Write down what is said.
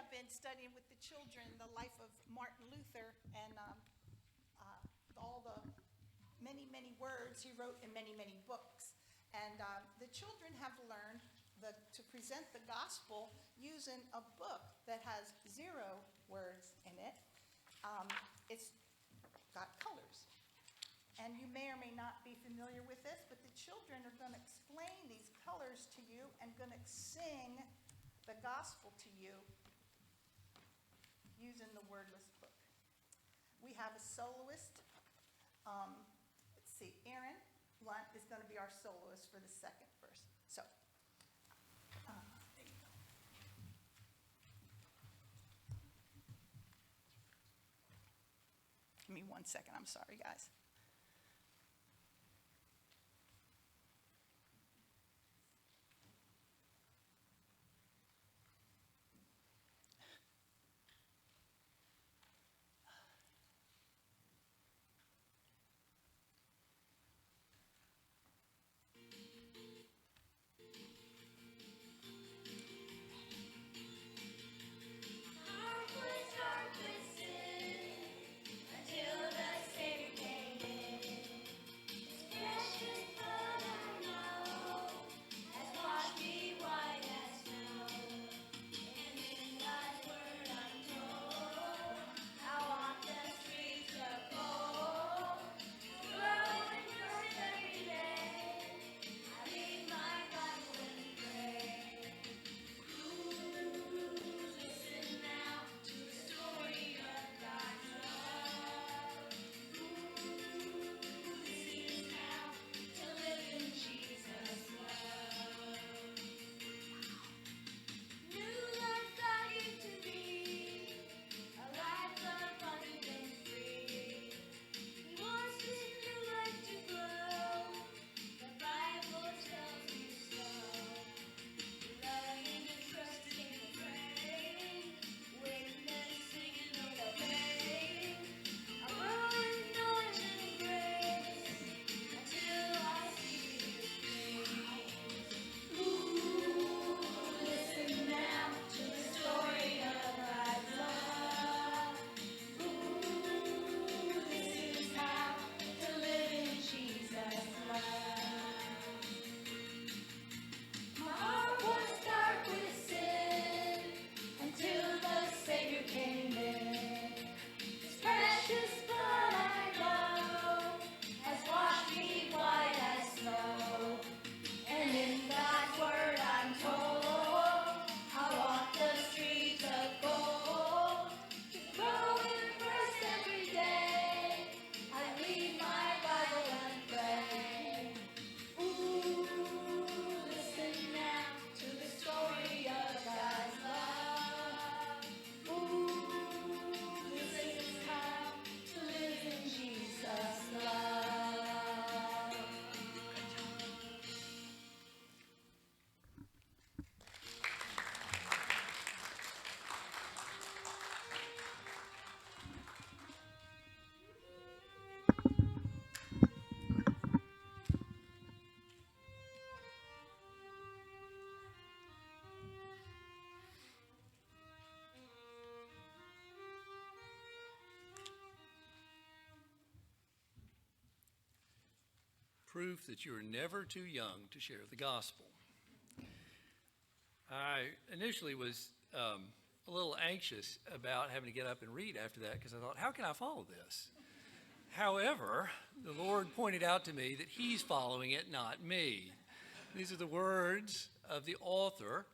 have been studying with the children the life of Martin Luther and all the many, many words he wrote in many, many books. And the children have learned to present the gospel using a book that has 0 words in it. It's got colors. And you may or may not be familiar with this, but the children are going to explain these colors to you and going to sing the gospel to you using the wordless book. We have a soloist. Let's see, Aaron Lunt is going to be our soloist for the second verse. So, there you go. Give me 1 second. I'm sorry, guys. Proof that you are never too young to share the gospel. I initially was a little anxious about having to get up and read after that because I thought, how can I follow this? However, the Lord pointed out to me that He's following it, not me. These are the words of the author